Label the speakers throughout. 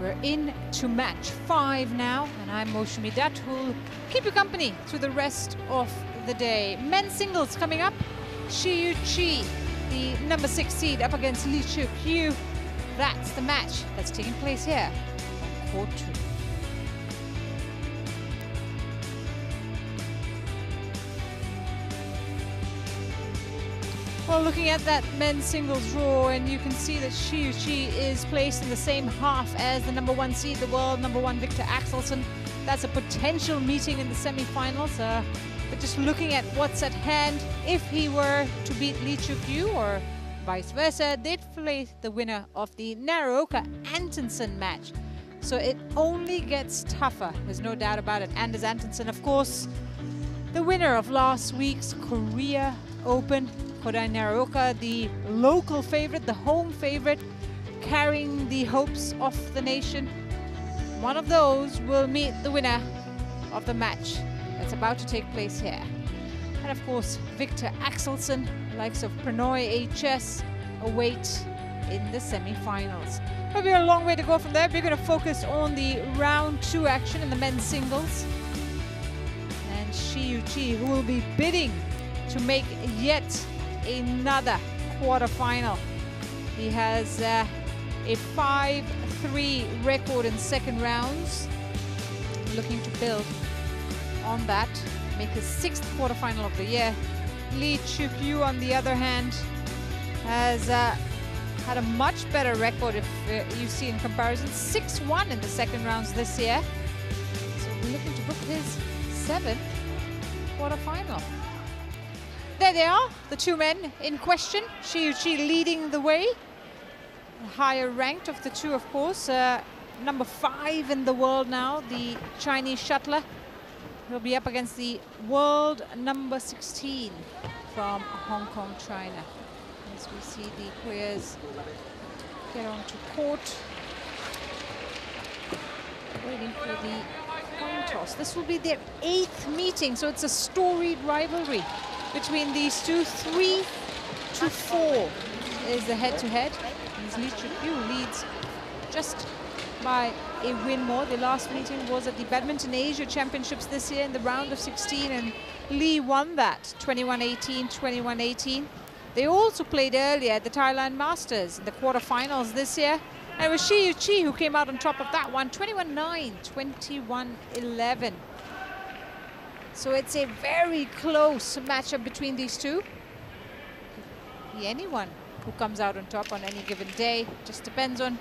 Speaker 1: We're into match 5 now, and I'm Moshumi Dat, who'll keep you company through the rest of the day. Men's singles coming up. Shi Yu Qi, the number 6 seed, up against Cheuk Yiu. That's the match that's taking place here on court 2. Well, looking at that men's singles draw, and you can see that Shi Yu Qi is placed in the same half as the number 1 seed, the world number 1 Victor Axelsen. That's a potential meeting in the semi-finals. But just looking at what's at hand, if he were to beat Cheuk Yiu or vice versa, they'd face the winner of the Naruoka-Antonsen match. So it only gets tougher, there's no doubt about it. Anders Antonsen, of course, the winner of last week's Korea Open. Kodai Naruoka, the local favorite, the home favorite, carrying the hopes of the nation. One of those will meet the winner of the match that's about to take place here. And of course, Victor Axelsen, likes of Pranoy HS, await in the semi-finals. But we're a long way to go from there. We're going to focus on the round 2 action in the men's singles. And Shi Yu Qi, who will be bidding to make yet another quarterfinal. He has a 5-3 record in second rounds, looking to build on that, make his 6th quarterfinal of the year. Cheuk Yiu, on the other hand, has had a much better record if you see in comparison. 6-1 in the second rounds this year. So we're looking to book his 7th quarterfinal. There they are, the 2 men in question. Shi Yu Qi leading the way. The higher ranked of the 2, of course. Number 5 in the world now, the Chinese shuttler. He'll be up against the world number 16 from Hong Kong, China. As we see the players get onto court, waiting for the coin toss. This will be their 8th meeting, so it's a storied rivalry between these two. 3-4 is the head-to-head. Cheuk Yiu leads just by a win more. The last meeting was at the Badminton Asia Championships this year in the round of 16, and Lee won that 21-18, 21-18. They also played earlier at the Thailand Masters in the quarterfinals this year. And it was Shi Yu Qi who came out on top of that one, 21-9, 21-11. So it's a very close matchup between these two. Could be anyone who comes out on top on any given day. Just depends on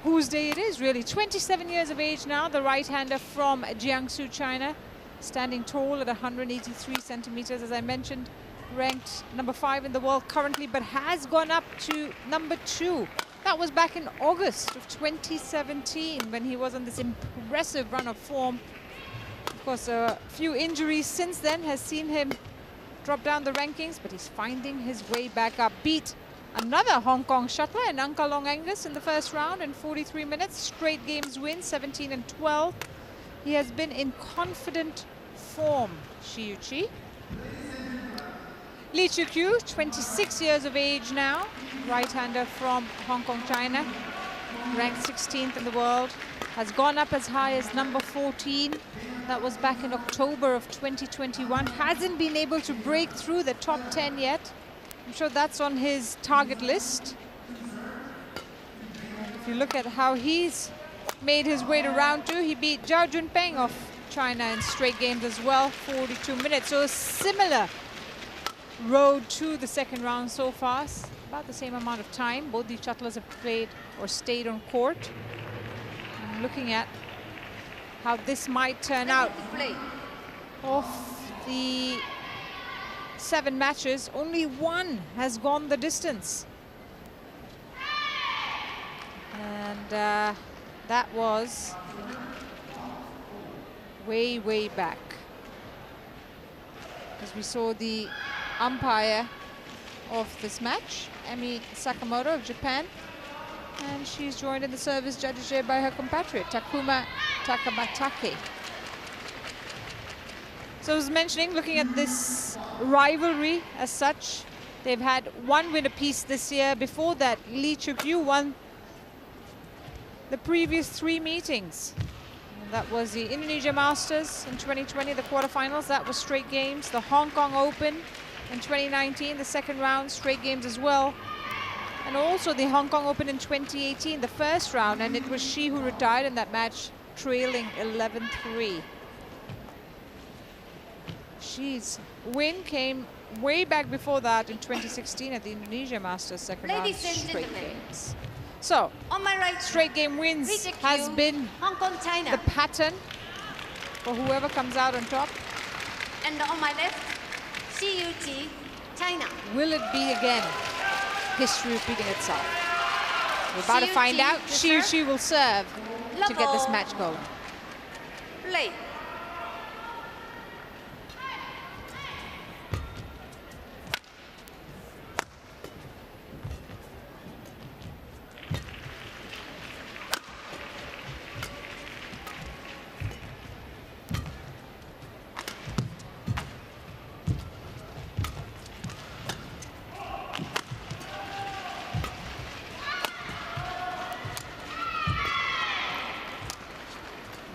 Speaker 1: whose day it is, really. 27 years of age now, the right-hander from Jiangsu, China, standing tall at 183 centimeters, as I mentioned, ranked number 5 in the world currently, but has gone up to number 2. That was back in August of 2017 when he was on this impressive run of form. Of course, a few injuries since then has seen him drop down the rankings, but he's finding his way back up. Beat another Hong Kong shuttler in Ankalong Angus in the first round in 43 minutes. Straight games win, 17-12. He has been in confident form, Shi Yu Qi. Cheuk Yiu, 26 years of age now, right-hander from Hong Kong, China, ranked 16th in the world, has gone up as high as number 14. That was back in October of 2021. Hasn't been able to break through the top 10 yet. I'm sure that's on his target list. And if you look at how he's made his way to round 2, he beat Zhao Junpeng of China in straight games as well, 42 minutes. So a similar road to the second round so far, about the same amount of time. Both these shuttlers have played or stayed on court. And looking at how this might turn out. Of the 7 matches, only 1 has gone the distance. And that was way, way back. As we saw the umpire of this match, Emi Sakamoto of Japan, and she's joined in the service judges here by her compatriot, Takuma Takamatake. So I was mentioning, looking at this rivalry as such, they've had 1 win apiece this year. Before that, Cheuk Yiu won the previous 3 meetings. And that was the Indonesia Masters in 2020, the quarterfinals. That was straight games. The Hong Kong Open in 2019, the second round, straight games as well. And also the Hong Kong Open in 2018, the first round, and it was Shi who retired in that match, trailing 11-3. Shi's win came way back before that in 2016 at the Indonesia Masters second round, straight games. So,
Speaker 2: on my right,
Speaker 1: straight game wins has been
Speaker 2: Hong Kong, China.
Speaker 1: the pattern for whoever comes out on top.
Speaker 2: And on my left, Shi Yu Qi, China.
Speaker 1: Will it be again? History repeating itself. We're about to find out. Shi Yu Qi will serve to get this match going.
Speaker 2: Play.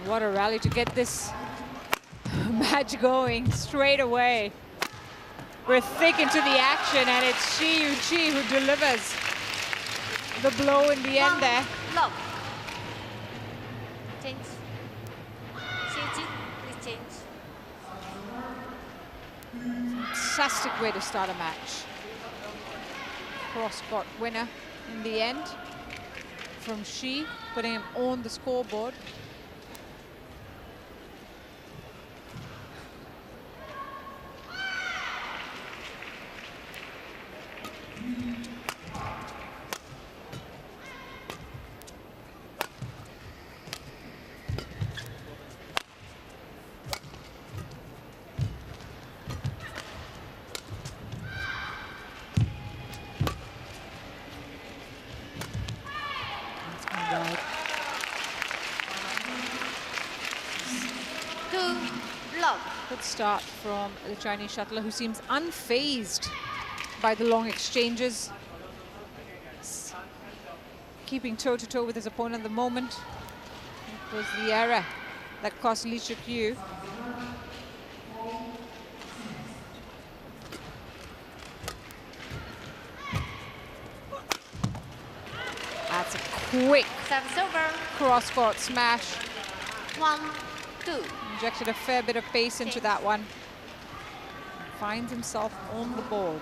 Speaker 1: What a rally to get this match going straight away. We're thick into the action, and it's Shi Yu Qi who delivers the blow in the end there.
Speaker 2: Love. Change. Shi Yu Qi, please change.
Speaker 1: Fantastic way to start a match. Cross-court winner in the end from Shi, putting him on the scoreboard. Good start from the Chinese shuttler, who seems unfazed by the long exchanges. Keeping toe-to-toe with his opponent at the moment. It was the error that cost Cheuk Yiu. That's a quick cross-court smash.
Speaker 2: 1-2.
Speaker 1: Injected a fair bit of pace into that one. Finds himself on the board.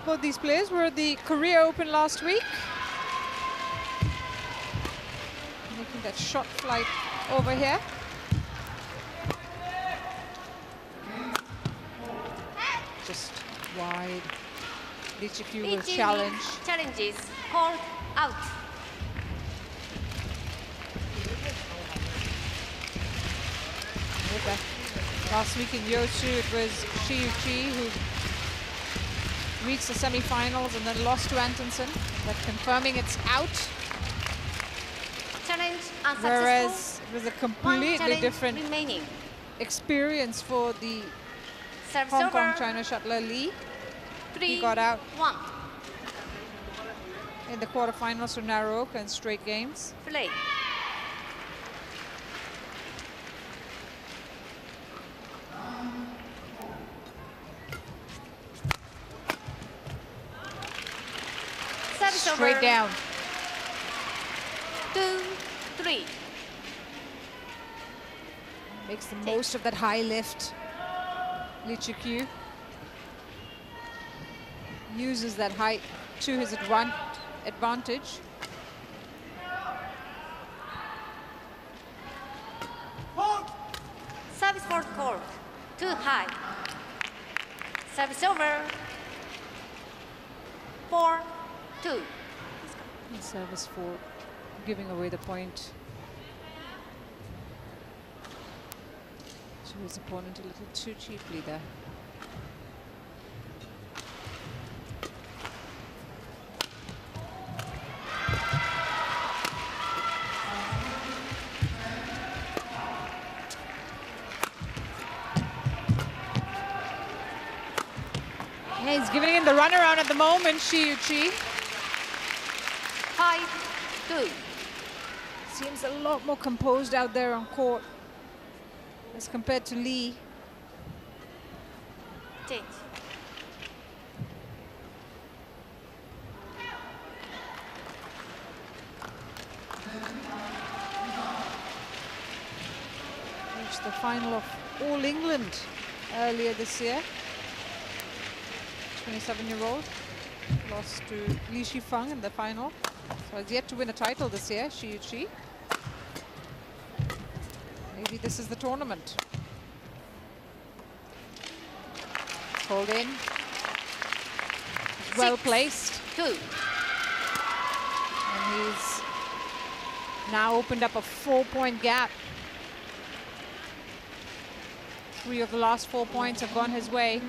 Speaker 1: Both these players were at the Korea Open last week. Making that shot flight over here. Just wide. Cheuk Yiu will challenge.
Speaker 2: Challenges called out.
Speaker 1: Last week in Yeosu, it was Shi Yu Qi who reached the semi-finals and then lost to Antonsen, but confirming it's out.
Speaker 2: Challenge unsuccessful.
Speaker 1: Whereas it was a completely different
Speaker 2: remaining
Speaker 1: experience for the Hong Kong China shuttler Lee. He got out
Speaker 2: 1
Speaker 1: in the quarterfinals for Naroka and straight games.
Speaker 2: Play.
Speaker 1: Straight down.
Speaker 2: 2-3.
Speaker 1: Makes the most of that high lift. Cheuk Yiu uses that height to his advantage.
Speaker 2: Service for court. Too high. Service over. 4-2.
Speaker 1: Service for giving away the point to his opponent a little too cheaply there. Yeah, he's giving in the runaround at the moment, Shi Yu Qi.
Speaker 2: 5-2.
Speaker 1: Seems a lot more composed out there on court as compared to Lee.
Speaker 2: Change.
Speaker 1: Reached the final of All England earlier this year. 27-year-old lost to Li Shifeng in the final. So has yet to win a title this year, Shi Yu Qi. Maybe this is the tournament. Hold in. Well placed.
Speaker 2: 2.
Speaker 1: And he's now opened up a 4-point gap. 3 of the last 4 points have gone his way.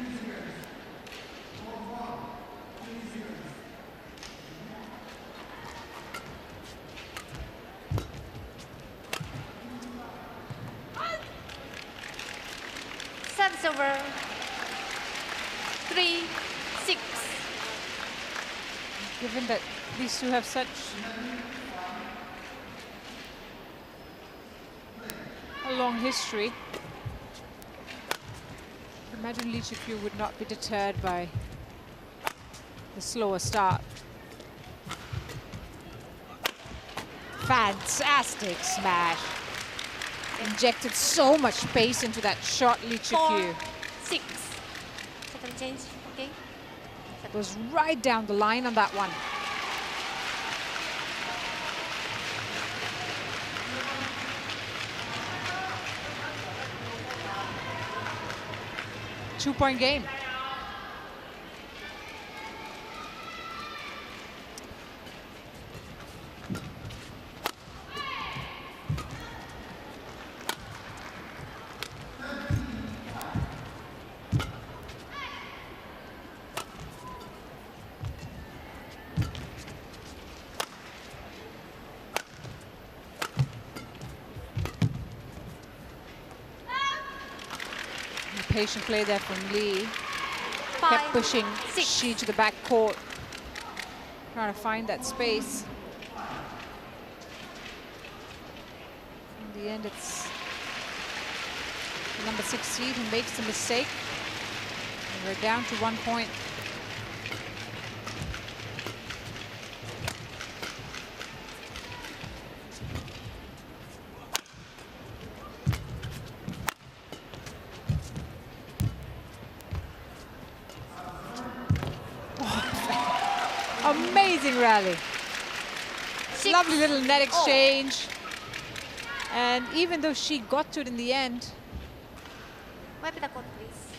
Speaker 2: Service over. 3-6.
Speaker 1: Given that these two have such a long history, imagine Li Cheuk would not be deterred by the slower start. Fantastic smash. Injected so much pace into that shot, Li Cheuk.
Speaker 2: 4-6. Second change, okay?
Speaker 1: Was right down the line on that one. Two-point game. Patient play there from Lee. Kept pushing
Speaker 2: 5-6.
Speaker 1: Shi to the back court, trying to find that space. In the end, it's number 6 seed who makes the mistake. And we're down to 1 point. Amazing rally. Lovely little net exchange. And even though she got to it in the end,
Speaker 2: Wipe the court, please.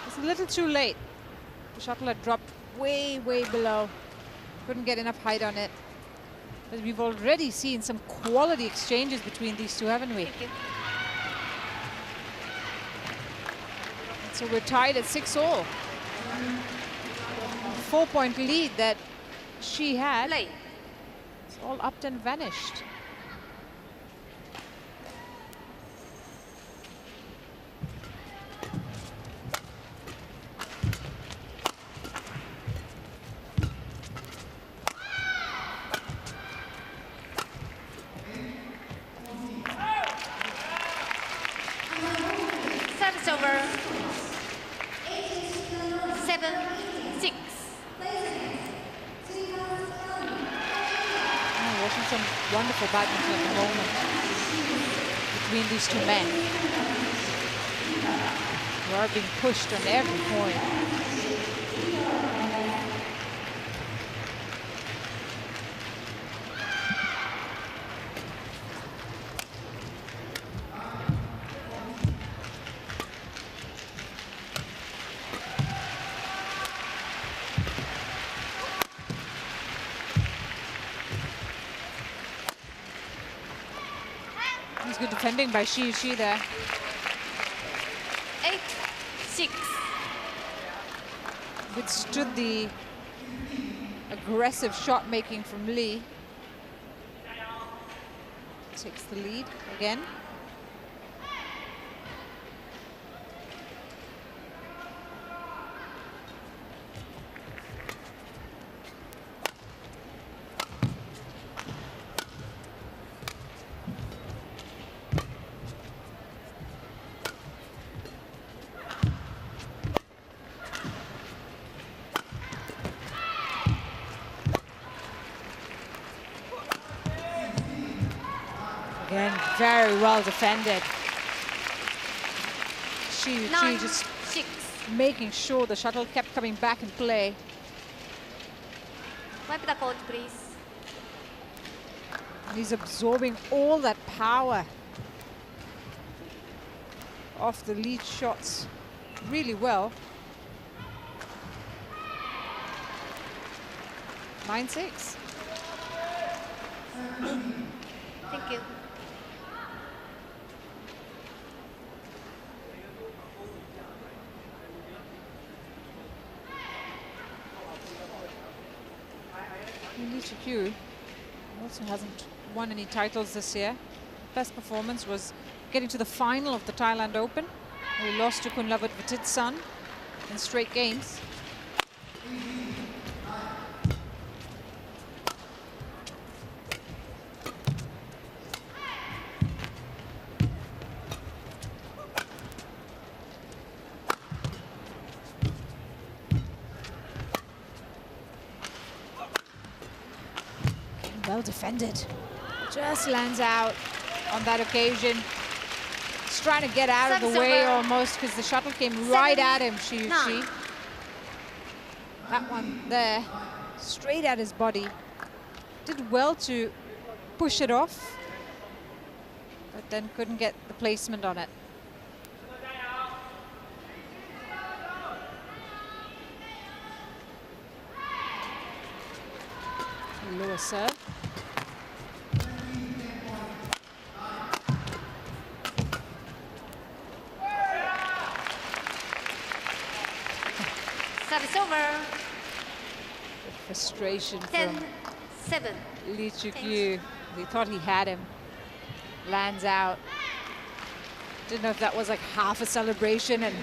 Speaker 1: it's a little too late. The shuttle had dropped way, way below. Couldn't get enough height on it. But we've already seen some quality exchanges between these two, haven't we?
Speaker 2: Thank you.
Speaker 1: So we're tied at 6-all. 4-point lead that she had.
Speaker 2: Play.
Speaker 1: It's all up and vanished.
Speaker 2: Service over. 7-6.
Speaker 1: Watching some wonderful badminton at the moment between these two men who are being pushed on every point. Good defending by Shi Yu Qi there.
Speaker 2: 8-6.
Speaker 1: Withstood the aggressive shot making from Lee. Takes the lead again. very well defended. Shi Yu Qi just
Speaker 2: 6.
Speaker 1: making sure the shuttle kept coming back in play.
Speaker 2: Wipe the court, please.
Speaker 1: And he's absorbing all that power off the lead shots really well. 9-6.
Speaker 2: Thank you.
Speaker 1: Cheuk Yiu also hasn't won any titles this year. Best performance was getting to the final of the Thailand Open. He lost to Kunlavat Vititsan in straight games. Well defended. Just lands out on that occasion. He's trying to get out of the way almost because the shuttle came right at him, Shi Yu Qi. That one there, straight at his body. Did well to push it off, but then couldn't get the placement on it. Lower serve.
Speaker 2: Service over.
Speaker 1: The frustration
Speaker 2: 10-7.
Speaker 1: from Cheuk Yiu. He thought he had him. Lands out. Didn't know if that was like half a celebration and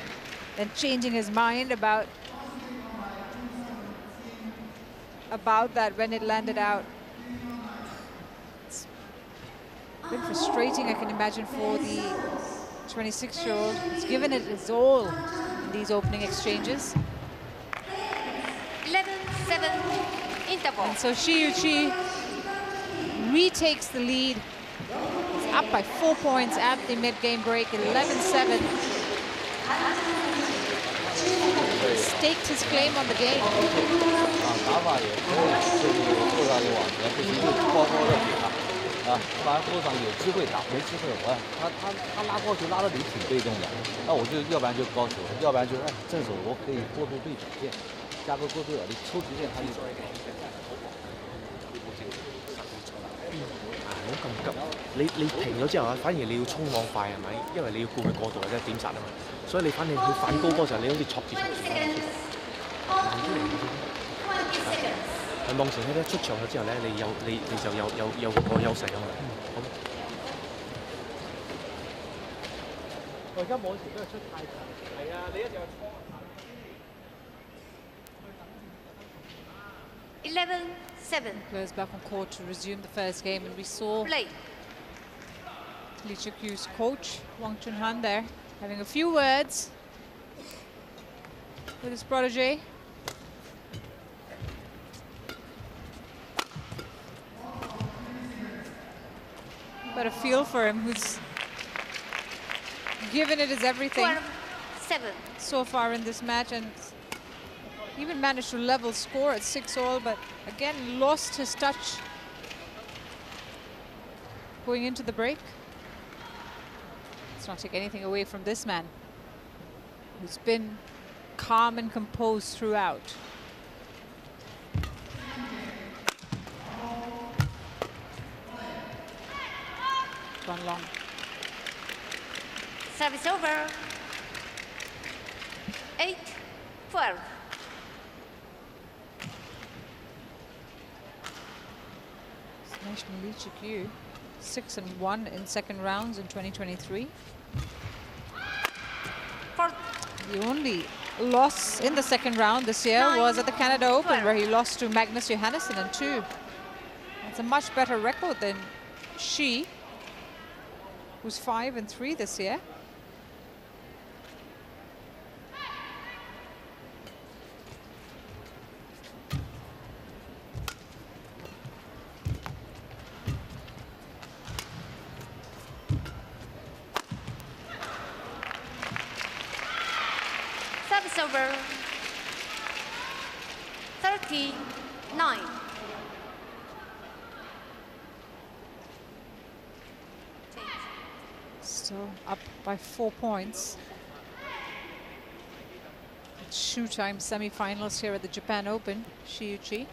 Speaker 1: then changing his mind about that when it landed out. It's been frustrating, I can imagine, for the 26-year-old. He's given it his all in these opening exchanges.
Speaker 2: 11-7 interval.
Speaker 1: And so Shi Yu Qi retakes the lead. He's up by 4 points at the mid-game break, 11-7. Staked his claim on the game.
Speaker 3: 打法也可以，就是后上就往前，不是一路高高的给他，不然后上有机会打，没机会他拉高球拉的你挺被动的，那我就要不然就高球，要不然就正手我可以过渡对角线，加个过渡你抽直线他就。
Speaker 4: 唔好咁急，你停咗之後啊，反而你要衝往快係咪？因為你要顧佢過度或者點殺啊嘛，所以你反正佢反高波時候，你好似戳住。係望前咧，出場咗之後咧，你就有個優勢啊嘛。好。我而家網前都係出太長，係啊，你一定要拖。
Speaker 2: 11-7.
Speaker 1: Players back on court to resume the first game, and we saw
Speaker 2: Play.
Speaker 1: Cheuk Yiu's coach, Wang Chunhan, there, having a few words with his protege. But a feel for him, who's given it his everything
Speaker 2: 12-7.
Speaker 1: so far in this match, and even managed to level score at 6-all, but again lost his touch going into the break. Let's not take anything away from this man, who's been calm and composed throughout. One long.
Speaker 2: Service over. 8-12.
Speaker 1: National Cheuk Yiu, 6-1 in second rounds in 2023. The only loss in the second round this year was at the Canada Open, where he lost to Magnus Johannesson in 2. That's a much better record than Shi, who's 5-3 this year.
Speaker 2: Service over. 39.
Speaker 1: Still up by 4 points. Two-time semi-finals here at the Japan Open, Shi Yu Qi.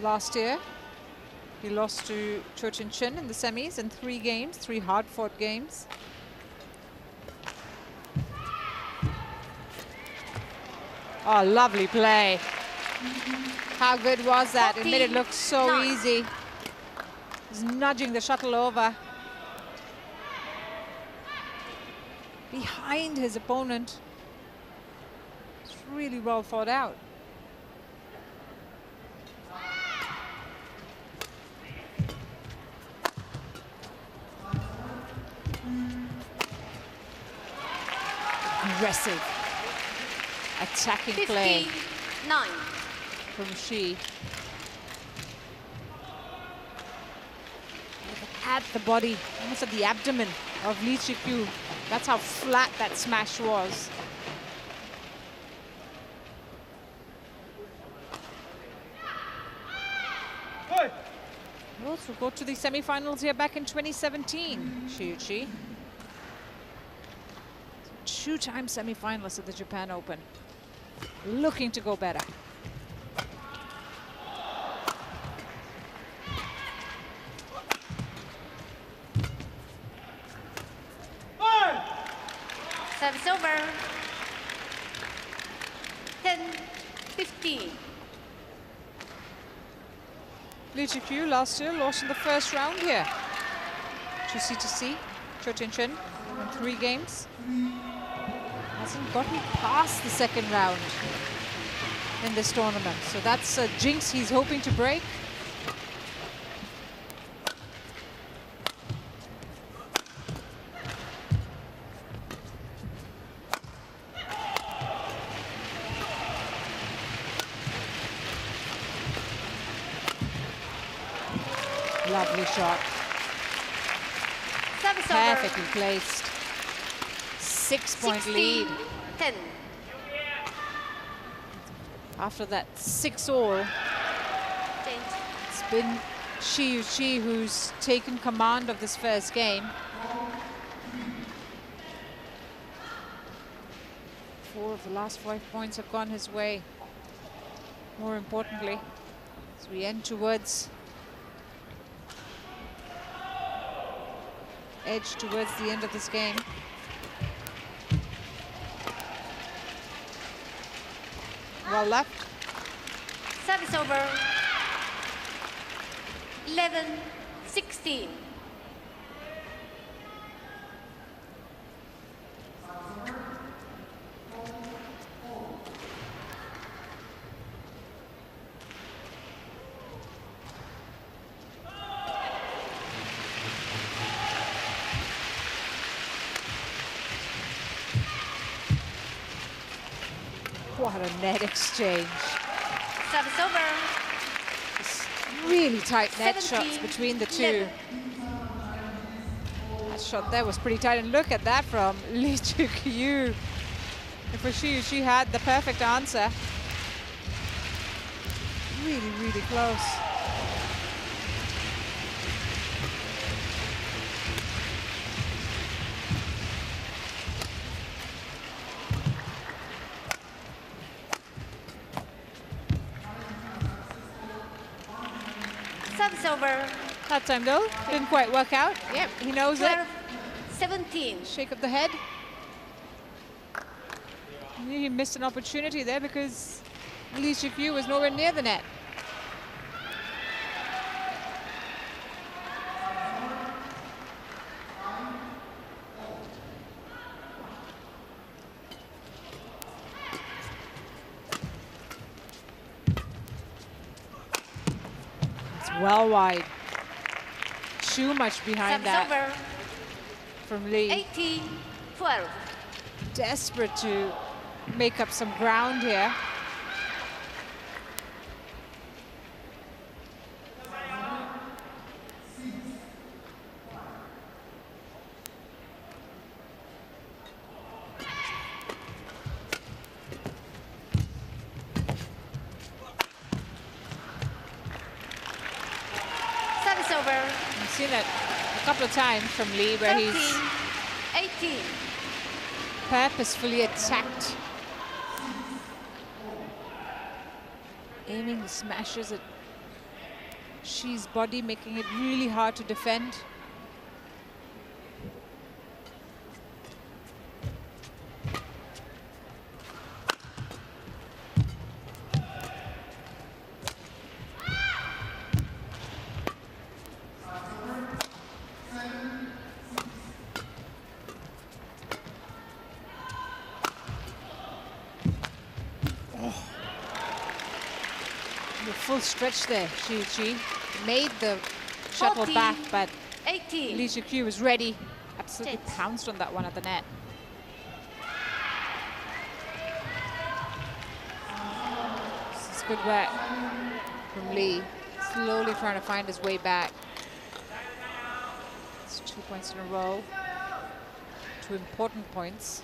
Speaker 1: Last year, he lost to CHN in the semis in 3 games, 3 hard-fought games. Oh, lovely play. How good was that? It made it look so easy. He's nudging the shuttle over. Behind his opponent. It's really well thought out. Aggressive, attacking play
Speaker 2: 59.
Speaker 1: from Shi. At the body, almost at the abdomen of Cheuk Yiu. That's how flat that smash was. We also got to the semi-finals here back in 2017, Shi Yu Qi. Two-time semi-finalist at the Japan Open. Looking to go better.
Speaker 2: Service over. 10-15.
Speaker 1: Cheuk Yiu last year lost in the first round here. 2C, CHN in 3 games. Hasn't gotten past the second round in this tournament. So that's a jinx he's hoping to break. Lovely shot.
Speaker 2: Service
Speaker 1: Perfectly
Speaker 2: over.
Speaker 1: placed. 6-point lead.
Speaker 2: 10.
Speaker 1: After that 6-all, it's been Shi Yu Qi who's taken command of this first game. 4 of the last 5 points have gone his way. More importantly, as we end towards edge towards the end of this game. Well left.
Speaker 2: Service over. 11-16.
Speaker 1: What a net exchange.
Speaker 2: Service over.
Speaker 1: Just really tight net
Speaker 2: 17,
Speaker 1: shots between the two.
Speaker 2: 11.
Speaker 1: That shot there was pretty tight, and look at that from Cheuk Yiu. And for Shi Yu, she had the perfect answer. Really, really close.
Speaker 2: Service over.
Speaker 1: That time though, didn't quite work out. Yep, he knows it.
Speaker 2: 12-17.
Speaker 1: Shake of the head. He missed an opportunity there because Cheuk Yiu was nowhere near the net. It's well wide. Too much behind
Speaker 2: Service
Speaker 1: that
Speaker 2: over.
Speaker 1: from Lee.
Speaker 2: 18-12.
Speaker 1: Desperate to make up some ground here. seen that a couple of times from Lee, where
Speaker 2: 13,
Speaker 1: he's
Speaker 2: 18.
Speaker 1: purposefully attacked, aiming the smashes at Shi's body, making it really hard to defend. Full stretch there, Shi Yu Qi made the shuttle
Speaker 2: 14,
Speaker 1: back, but
Speaker 2: 18.
Speaker 1: Cheuk Yiu was ready. Absolutely
Speaker 2: Six.
Speaker 1: pounced on that one at the net. This is good work from Lee. Slowly trying to find his way back. It's 2 points in a row. 2 important points.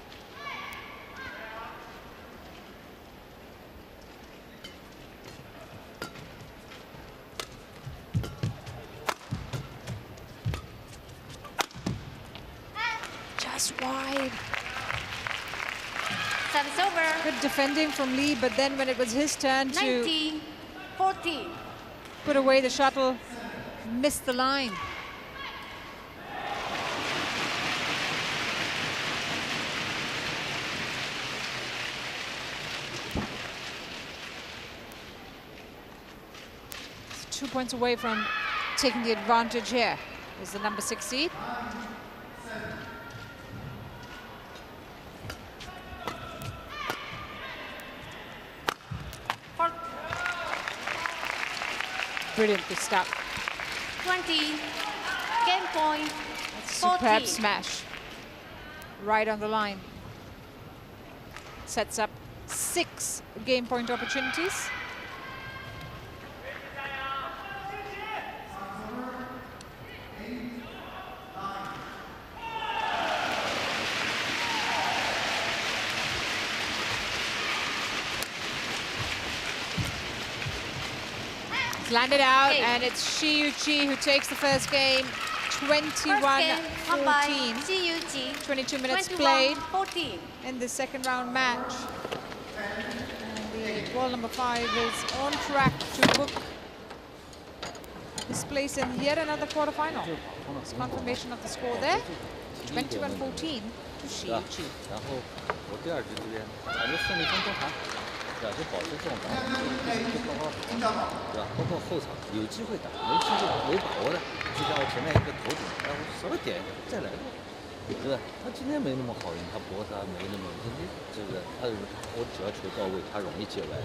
Speaker 1: Wide.
Speaker 2: Service over.
Speaker 1: Good defending from Lee, but then when it was his turn
Speaker 2: 19, 14.
Speaker 1: to put away the shuttle, missed the line. It's 2 points away from taking the advantage here. Is the number 6 seed. Brilliant to stop.
Speaker 2: 20. Game point.
Speaker 1: Superb
Speaker 2: 14.
Speaker 1: smash. Right on the line. Sets up 6 game point opportunities. Landed out, and it's Shi Yu Qi who takes the first game, 21-14. 22 minutes played
Speaker 2: 14.
Speaker 1: in the second round match. And the world number 5 is on track to book his place in yet another quarterfinal. It's confirmation of the score there, 21-14 to Shi Yu Qi.
Speaker 3: 然后我第二局这边感觉胜利方都还好。 对吧？就保持这种状态，就高高对吧？包括后场有机会打，没机会没把握的，就像我前面一个头顶，然后稍微点再来个，对吧？他今天没那么好运，他搏杀没那么，这个他我只要球到位，他容易接歪，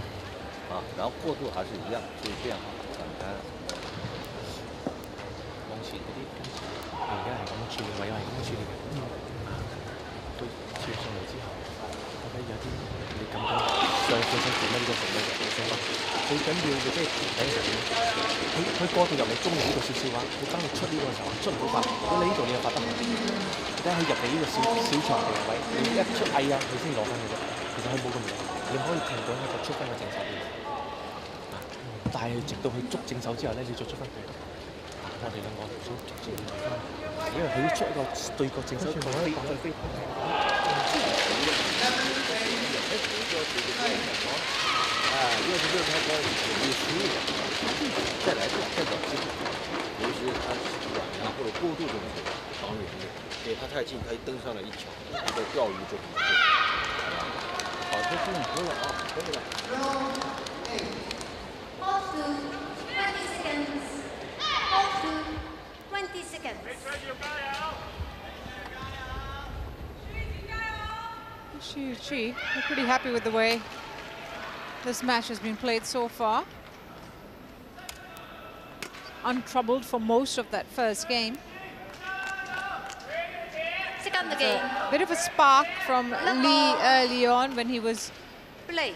Speaker 3: 啊，然后过渡还是一样，就是变化展开。
Speaker 4: 往前嗰啲，而家係咁樣處理，位係咁樣處理嘅，都處理上嚟之後，覺得有啲你感覺。 上半身做乜呢個做乜嘅，你想最緊要嘅即係條頂上面，佢過到入嚟中路呢度少少話，佢當你出呢個時候出唔到發，如果你呢度你又發得好，你睇佢入嚟呢個小場地位，你一出矮啊，佢先攞分嘅啫。其實佢冇咁樣，你可以停到一個出分嘅正手嘅，但係直到佢捉正手之後咧，你再出分佢。我哋兩個想逐漸嚟翻，因為佢出一個對角正手，佢飛再飛。
Speaker 3: 要是热开高，有失误的，再来再找机会，尤其是他软呀或者过度这种防御能力，给他太近，他一登上了一脚，一个钓鱼就很难。好，这进球了啊，可以了。
Speaker 2: Hold to 20 seconds. Hold to 20 seconds.
Speaker 1: Shi Yu Qi, we're pretty happy with the way this match has been played so far. Untroubled for most of that first game.
Speaker 2: Second game.
Speaker 1: A bit of a spark from Lee early on when he was
Speaker 2: Play.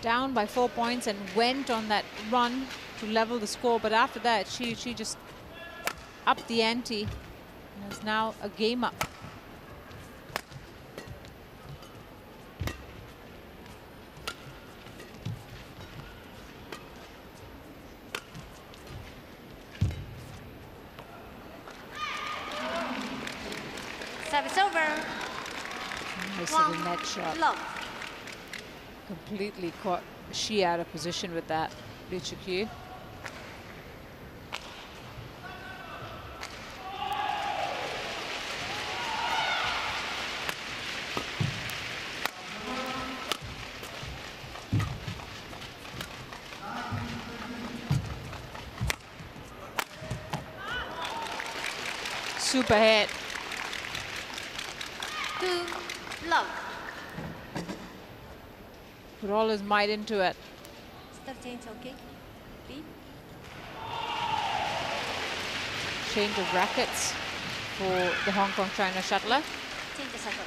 Speaker 1: down by 4 points and went on that run to level the score. But after that, Shi Yu Qi just upped the ante and is now a game up.
Speaker 2: Service over.
Speaker 1: Nice little net shot.
Speaker 2: Love.
Speaker 1: Completely caught Shi out of position with that, Cheuk Yiu. Super hit.
Speaker 2: 2 love.
Speaker 1: Put all his might into it.
Speaker 2: Start change, okay? B.
Speaker 1: Change of rackets for the Hong Kong China shuttler.
Speaker 2: Change the shuttle.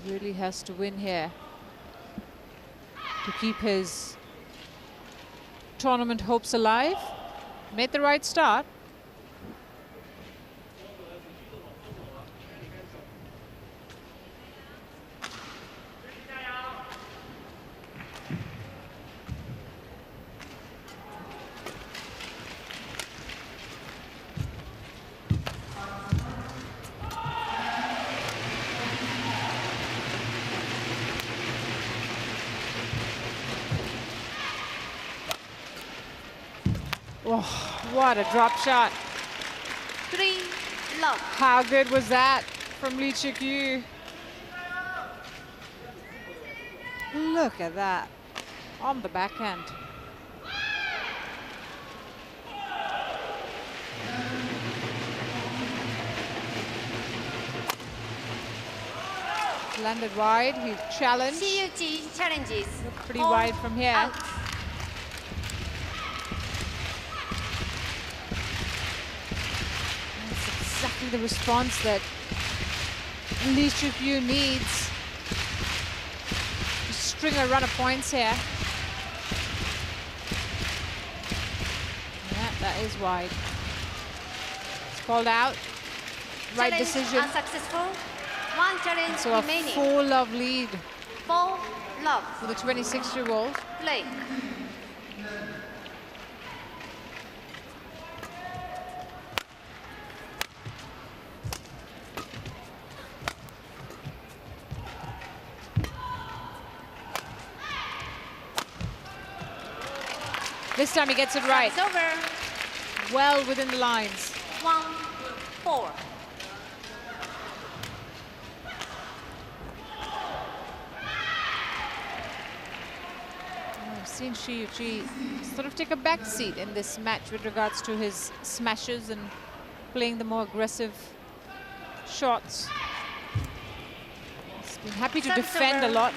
Speaker 1: He really has to win here to keep his tournament hopes alive. Made the right start. Oh, what a drop shot.
Speaker 2: 3 love.
Speaker 1: How good was that from Cheuk Yiu? Look at that. On the backhand. Landed wide, he challenged.
Speaker 2: Shi Yu Qi challenges.
Speaker 1: Looked pretty
Speaker 2: All
Speaker 1: wide from here.
Speaker 2: out.
Speaker 1: That's exactly the response that Cheuk Yiu needs to string a run of points here. Yeah, that is wide. It's called out. Right
Speaker 2: Challenge
Speaker 1: decision.
Speaker 2: unsuccessful. 1 challenge
Speaker 1: So a
Speaker 2: remaining.
Speaker 1: 4-love lead
Speaker 2: 4 love.
Speaker 1: for the 26-year-old.
Speaker 2: Play.
Speaker 1: This time he gets it right.
Speaker 2: It's over.
Speaker 1: Well within the lines.
Speaker 2: 1-4.
Speaker 1: I've seen Shi Yu Qi sort of take a back seat in this match with regards to his smashes and playing the more aggressive shots. He's been happy to
Speaker 2: Service
Speaker 1: defend a
Speaker 2: over.
Speaker 1: lot.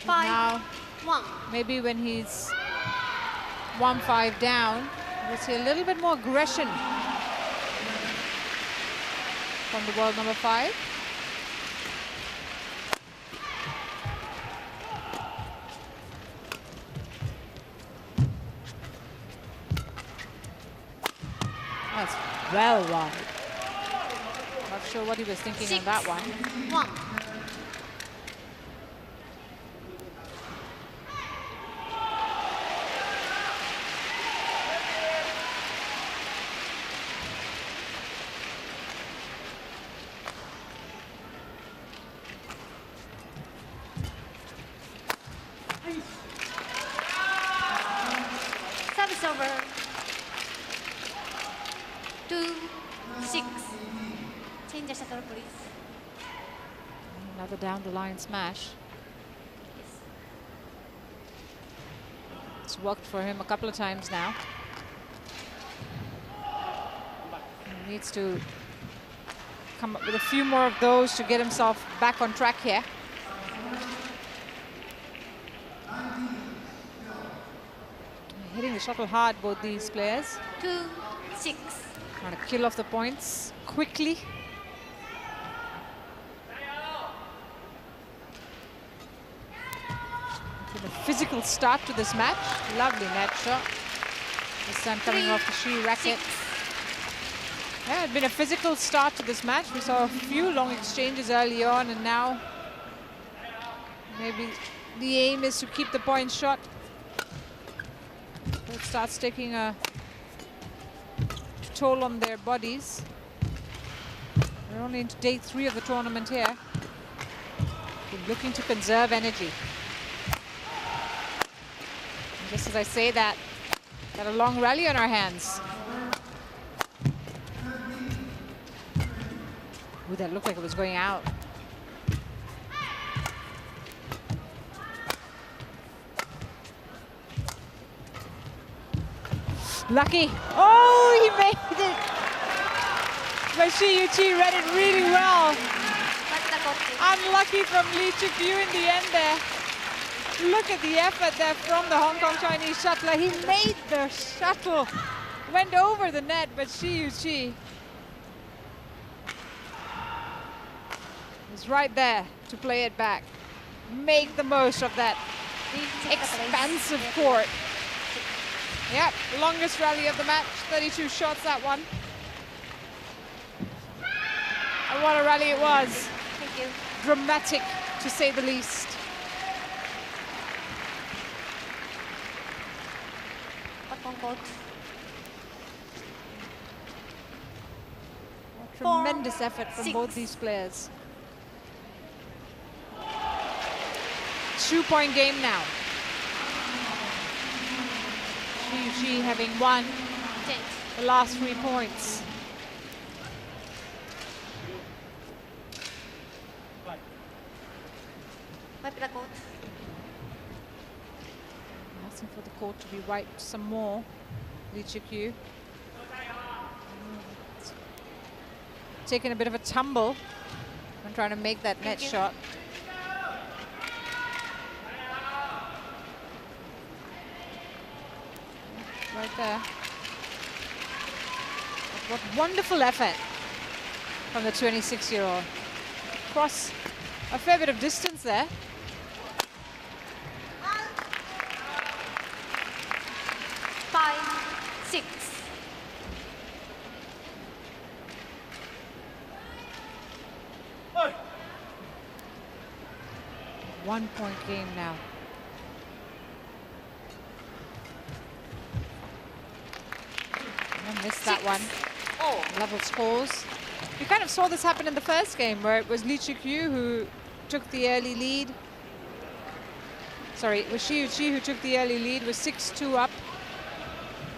Speaker 2: 5
Speaker 1: Now,
Speaker 2: 1.
Speaker 1: maybe when he's 1-5 down, we'll see a little bit more aggression from the world number 5. That's well wide. Not sure what he was thinking
Speaker 2: 6
Speaker 1: on that one.
Speaker 2: 1. Service over. 2-6. Change the shuttle, please.
Speaker 1: Another down the line smash.
Speaker 2: Yes.
Speaker 1: It's worked for him a couple of times now. He needs to come up with a few more of those to get himself back on track here. Hitting the shuttle hard, both these players.
Speaker 2: 2-6.
Speaker 1: Trying to kill off the points quickly. With a physical start to this match. Lovely net shot. This time coming off the Shi racket.
Speaker 2: 6.
Speaker 1: Yeah, it's been a physical start to this match. We saw a few long exchanges early on, and now maybe the aim is to keep the point shot. it starts taking a toll on their bodies. We're only into day 3 of the tournament here. We're looking to conserve energy. And just as I say that, got a long rally on our hands. Ooh, that looked like it was going out. Lucky. Oh, he made it. But Shi Yu Qi read it really well. Unlucky from Cheuk Yiu in the end there. Look at the effort there from the Hong Kong Chinese shuttler. He made the shuttle. Went over the net, but Shi Yu Qi is right there to play it back. Make the most of that expansive court. Yep, longest rally of the match, 32 shots that one. And what a rally it was.
Speaker 2: Thank you.
Speaker 1: Dramatic, to say the least. Tremendous effort from both these players. 2-point game now. Shi Yu Qi having won the last 3 points. Asking for the court to be wiped some more. Cheuk Yiu. Taking a bit of a tumble and trying to make that net shot. Right there. What wonderful effort from the 26-year-old. Cross a fair bit of distance there. One-point game now. Missed that one. Level scores. We kind of saw this happen in the first game where it was Cheuk Yiu who took the early lead. Sorry, it was Shi Yu Qi who took the early lead, was 6-2 up.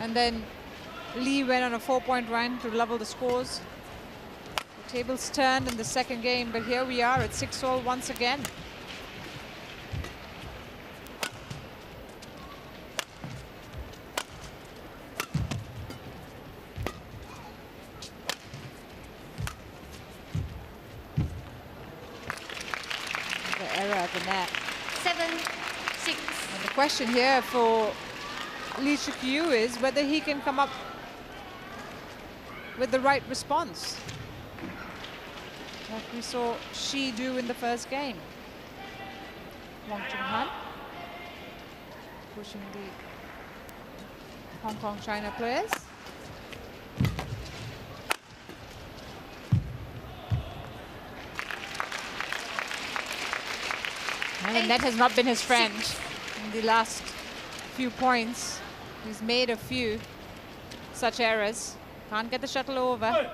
Speaker 1: And then Lee went on a 4-point run to level the scores. The tables turned in the second game, but here we are at 6-all once again. The net.
Speaker 2: 7-6.
Speaker 1: And the question here for Cheuk Yiu is whether he can come up with the right response, like we saw Shi do in the first game. Wang Chunhan pushing the Hong Kong China players. And the net has not been his friend in the last few points. He's made a few such errors. Can't get the shuttle over.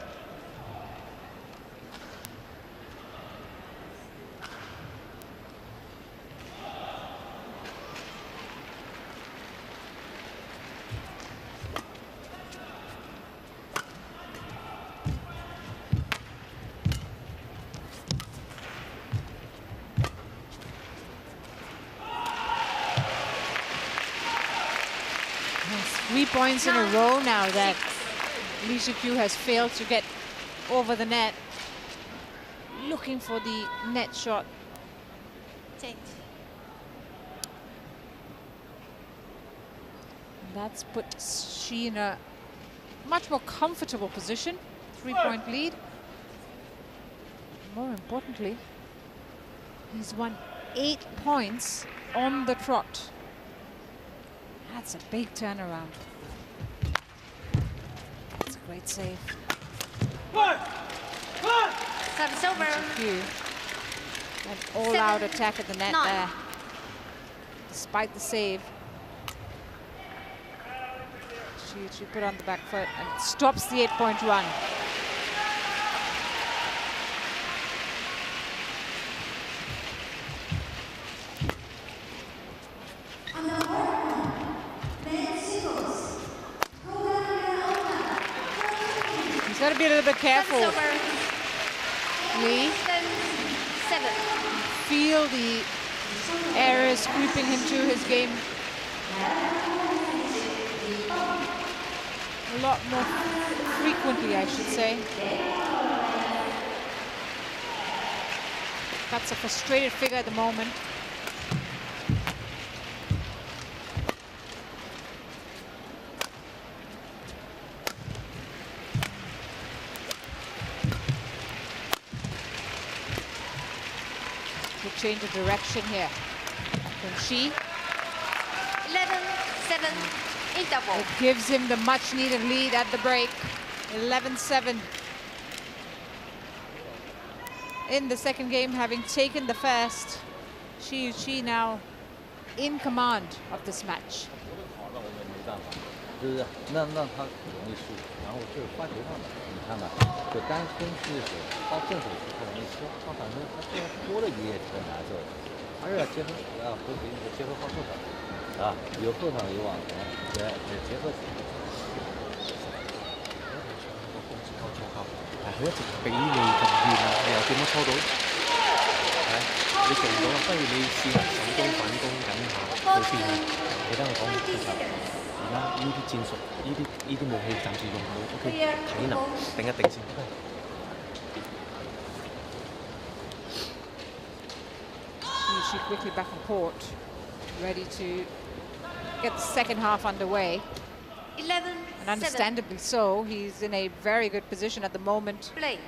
Speaker 1: Yes, 3 points in a row now that Cheuk Yiu has failed to get over the net. Looking for the net shot.
Speaker 2: Change.
Speaker 1: That's put Shi in a much more comfortable position. 3-point lead. More importantly, he's won 8 points on the trot. That's a big turnaround. That's a great save.
Speaker 2: Service over.
Speaker 1: An all-out attack at the net there, despite the save. She put on the back foot and stops the 8-point run. He's got to be a little bit careful. Lee.
Speaker 2: 7.
Speaker 1: Feel the errors creeping into his game a lot more frequently, I should say. That's a frustrated figure at the moment. Good change of direction here from Shi.
Speaker 2: 11-7 interval.
Speaker 1: It gives him the much needed lead at the break. 11-7 in the second game, having taken the first. Shi Yu Qi now in command of this match.
Speaker 3: 就是让他很容易输，然后就是发球上的，你看看，就单分区的时候，到正手时候容易输，他反正他这样多了也挺难受的，还是要结合回回结合靠后场，有后场有往前，结合起来。
Speaker 4: 係佢一直俾你咁遠啊，你又點樣抽到？係你做唔到啊，不如你試下手中反攻緊下，冇變啊！你聽我講，其實而家呢啲戰術，呢啲武器暫時用唔到 ，OK， 體能定一定先。
Speaker 1: She quickly back on court, ready to get the second half underway.
Speaker 2: 11-7.
Speaker 1: And understandably so, he's in a very good position at the moment.
Speaker 2: Play.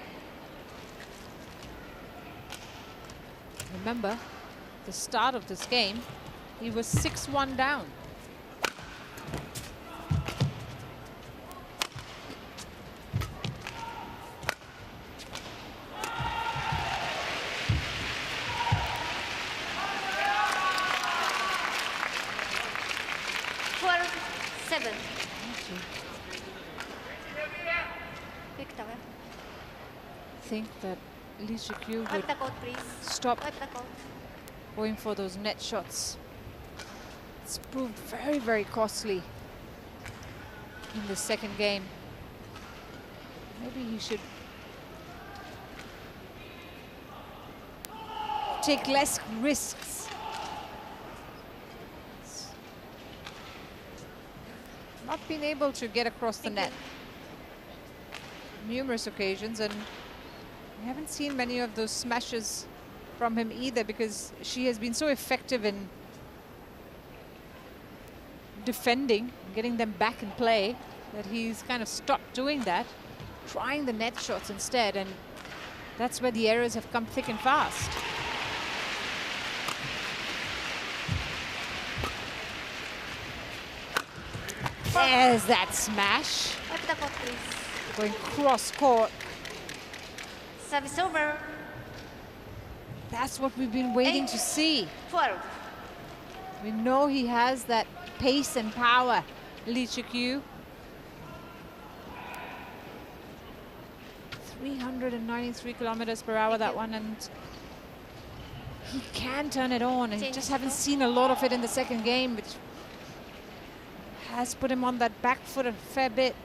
Speaker 1: Remember, the start of this game, he was 6-1 down. I think that Cheuk Yiu would stop going for those net shots. It's proved very, very costly in the second game. Maybe he should take less risks. Not been able to get across the net numerous occasions, and we haven't seen many of those smashes from him either, because she has been so effective in defending, getting them back in play, that he's kind of stopped doing that, trying the net shots instead, and that's where the errors have come thick and fast. There's that smash. Going cross court.
Speaker 2: Service over.
Speaker 1: That's what we've been waiting to see.
Speaker 2: 12.
Speaker 1: We know he has that pace and power, Cheuk Yiu. 393 kilometers per hour, that one, and he can turn it on, and you just haven't seen a lot of it in the second game, which has put him on that back foot a fair bit.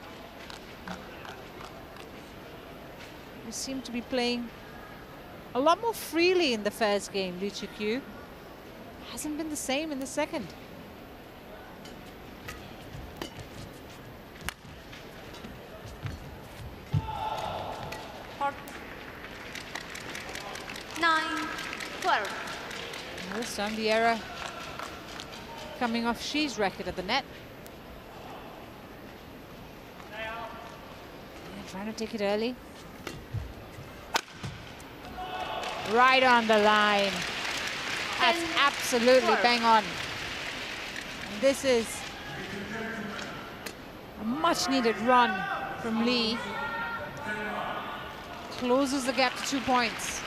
Speaker 1: He seemed to be playing a lot more freely in the first game, Cheuk Yiu. Hasn't been the same in the second.
Speaker 2: Four. 9, 12.
Speaker 1: And this time the error coming off Shi's racket at the net. And trying to take it early. Right on the line. That's absolutely bang on. And this is a much needed run from Lee. Closes the gap to 2 points.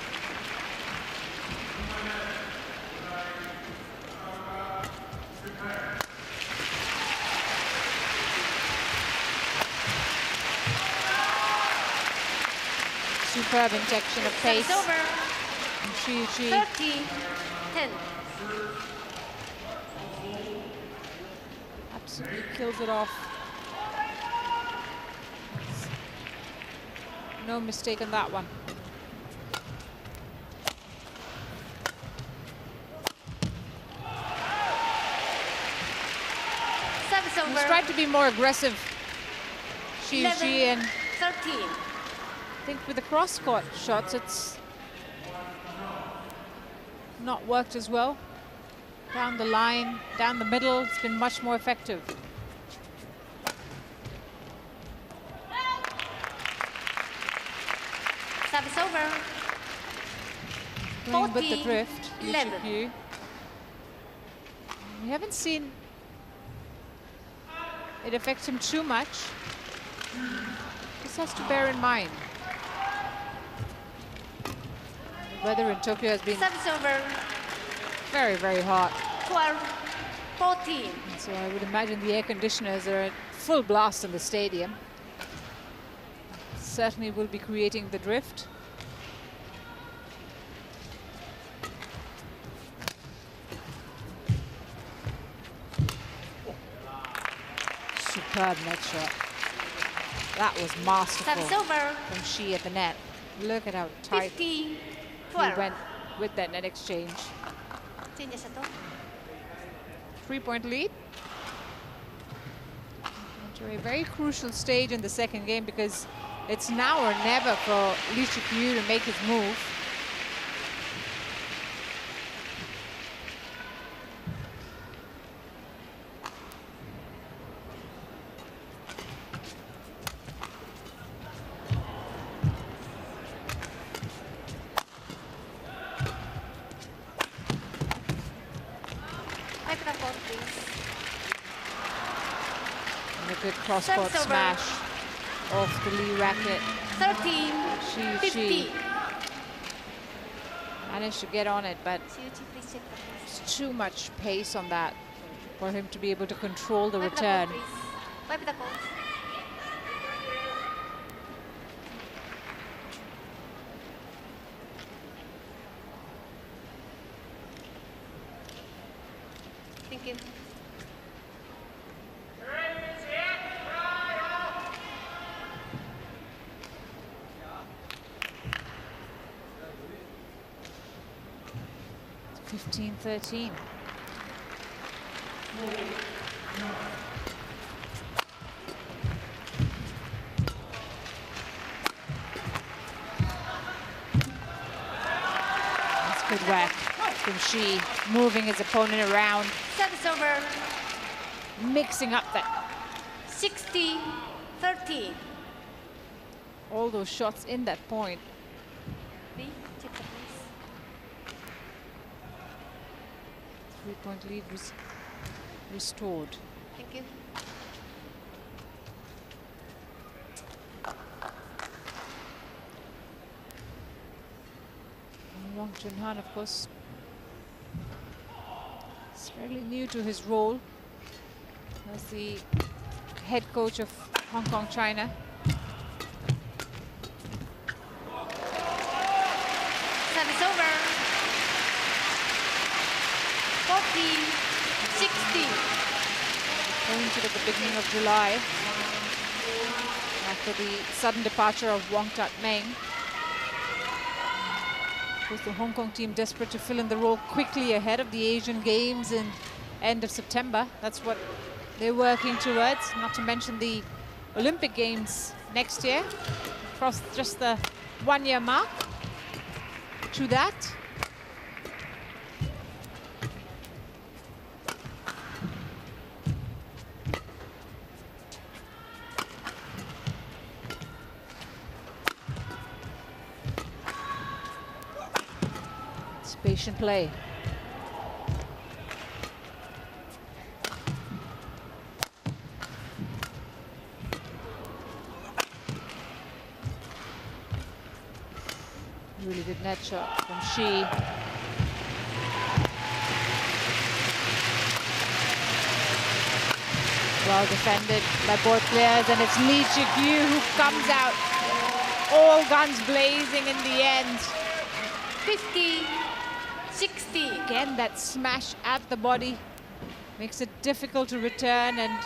Speaker 1: Superb injection of pace
Speaker 2: Service over.
Speaker 1: from Shi Yu Qi.
Speaker 2: 30-10.
Speaker 1: Absolutely kills it off. No mistake on that one.
Speaker 2: Service over.
Speaker 1: He's tried to be more aggressive, Shi Yu Qi, and
Speaker 2: 13.
Speaker 1: I think with the cross-court shots, it's not worked as well. Down the line, down the middle, it's been much more effective.
Speaker 2: Service over.
Speaker 1: Going with the
Speaker 2: 14,
Speaker 1: drift, Cheuk
Speaker 2: 11.
Speaker 1: Yiu. We haven't seen it affect him too much. This has to bear in mind. The weather in Tokyo has been
Speaker 2: Service over.
Speaker 1: very, very hot.
Speaker 2: 12-14.
Speaker 1: So I would imagine the air conditioners are at full blast in the stadium. Certainly will be creating the drift. Superb net shot. That was masterful
Speaker 2: Service over.
Speaker 1: from Shi at the net. Look at how tight he
Speaker 2: 50-12.
Speaker 1: went with that net exchange. 3-point lead. Into a very crucial stage in the second game because it's now or never for Cheuk Yiu to make his move.
Speaker 2: Microphone, please.
Speaker 1: And a good cross-court
Speaker 2: Service over.
Speaker 1: smash off the Lee racket.
Speaker 2: 13,
Speaker 1: Shi Yu
Speaker 2: 50.
Speaker 1: Qi managed to get on it, but
Speaker 2: Shi Yu Qi, please check the pulse.
Speaker 1: it's too much pace on that for him to be able to control the
Speaker 2: Wipe the
Speaker 1: return.
Speaker 2: pulse, please. Wipe the pulse. Thank you.
Speaker 1: It's 15-13. That's good whack from Shi, moving his opponent around,
Speaker 2: Service over.
Speaker 1: mixing up that
Speaker 2: 60-13.
Speaker 1: all those shots in that point.
Speaker 2: Lee, check the pulse.
Speaker 1: 3-point lead was restored.
Speaker 2: Thank you.
Speaker 1: Wang Junhan, of course, is fairly new to his role as the head coach of Hong Kong, China.
Speaker 2: Service over. 14-16.
Speaker 1: Appointed at the beginning of July after the sudden departure of Wong Tat Meng. Of course, the Hong Kong team desperate to fill in the role quickly ahead of the Asian Games in end of September. That's what they're working towards, not to mention the Olympic Games next year. Across just the 1-year mark to that. It's patient play. Really good net shot from Shi. Well defended by both players, and it's Cheuk Yiu who comes out all guns blazing in the end.
Speaker 2: 50-60.
Speaker 1: Again, that smash at the body makes it difficult to return, and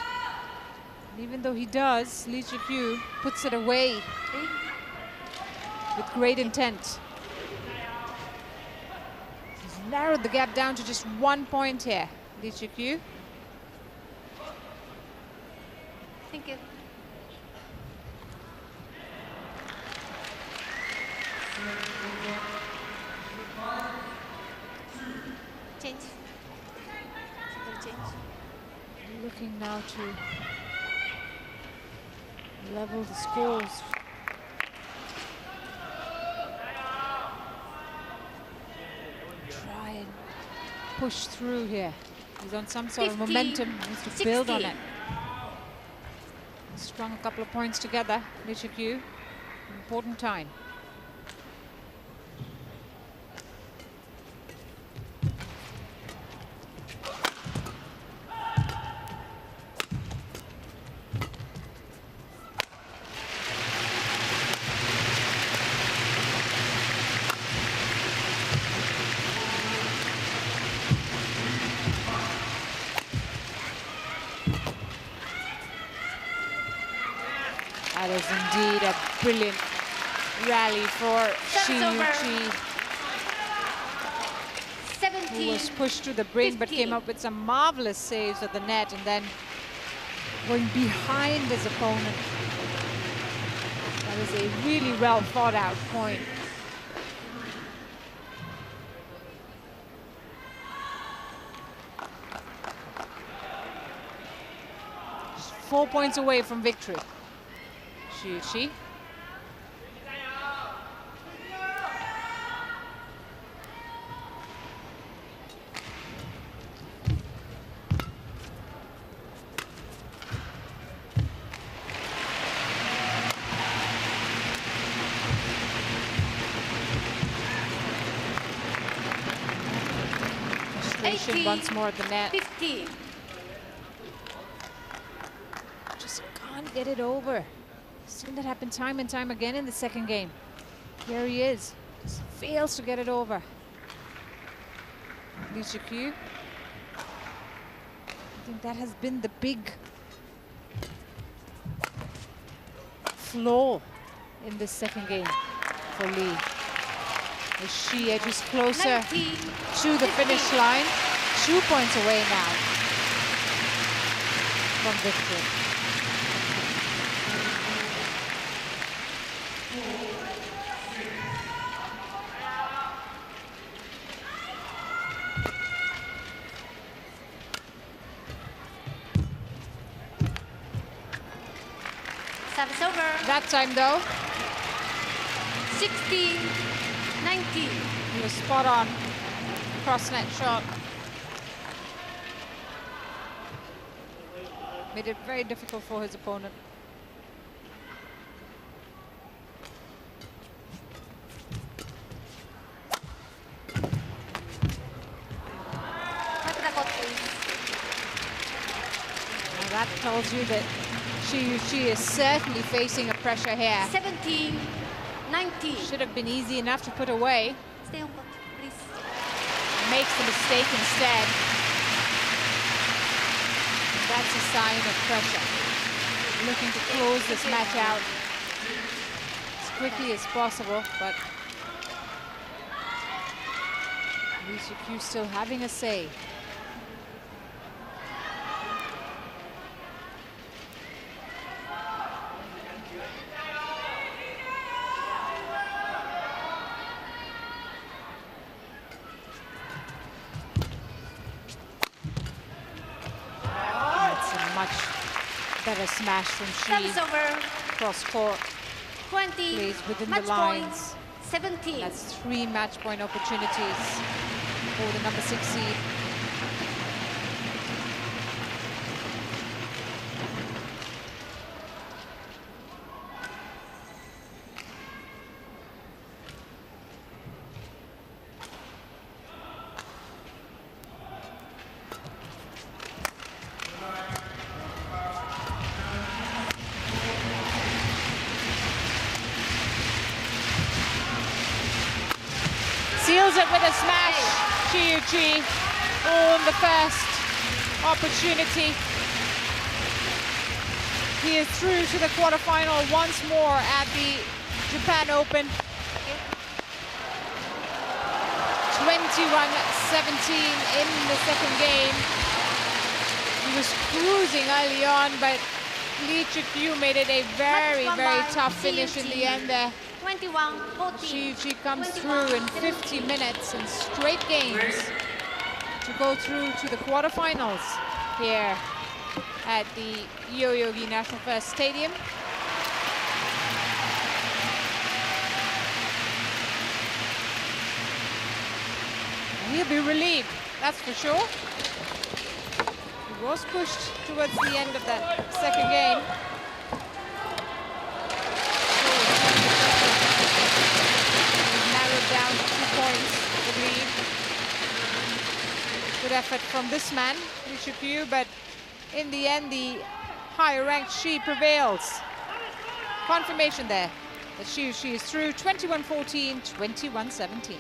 Speaker 1: even though he does, Cheuk Yiu puts it away with great intent. He's narrowed the gap down to just 1 point here, Cheuk Yiu.
Speaker 2: Thank you. Change. Single change.
Speaker 1: Looking now to level the scores. Try and push through here. He's on some sort of
Speaker 2: 50,
Speaker 1: momentum, needs to build on
Speaker 2: 60.
Speaker 1: it. Strung a couple of points together, Cheuk Yiu. Important time. That is indeed a brilliant rally for Shi Yu Qi, who was pushed to the brink but came up with some marvelous saves at the net and then going behind his opponent. That is a really well thought out point. Just 4 points away from victory. Shi Yu Qi. Frustration once more at the net.
Speaker 2: 50.
Speaker 1: Just can't get it over. Seen that happen time and time again in the second game. Here he is, just fails to get it over. Cheuk Yiu. I think that has been the big flaw in this second game for Lee. As Shi edges closer
Speaker 2: 90,
Speaker 1: to the finish line, 2 points away now from victory.
Speaker 2: Service over.
Speaker 1: That time though,
Speaker 2: 60-90.
Speaker 1: he was spot on. Cross net shot. Made it very difficult for his opponent. Now that tells you that Shi Yu Qi is certainly facing a pressure here.
Speaker 2: 70-90.
Speaker 1: Should have been easy enough to put away.
Speaker 2: Stay on court, please.
Speaker 1: Makes the mistake instead. That's a sign of pressure. Looking to close this match out as quickly as possible, but Cheuk Yiu still having a say. Better smash from Shi.
Speaker 2: Service over.
Speaker 1: Cross court.
Speaker 2: 20.
Speaker 1: Plays within
Speaker 2: Match
Speaker 1: the lines.
Speaker 2: points. 17.
Speaker 1: That's 3 match point opportunities for the number 6 seed. seals it with a smash. Shi Yu Qi on the first opportunity. He is through to the quarterfinal once more at the Japan Open. 21-17 in the second game. He was cruising early on, but Cheuk Yiu made it a very, very tough finish in the end there.
Speaker 2: 21-14.
Speaker 1: Shi Yu Qi comes through in 50 minutes in straight games to go through to the quarterfinals here at the Yoyogi National First Stadium. And he'll be relieved, that's for sure. He was pushed towards the end of that second game. Narrowed down to 2 points, the lead. Good effort from this man, Cheuk Yiu, but in the end, the higher-ranked Shi prevails. Confirmation there that Shi Yu Qi is through 21-14, 21-17.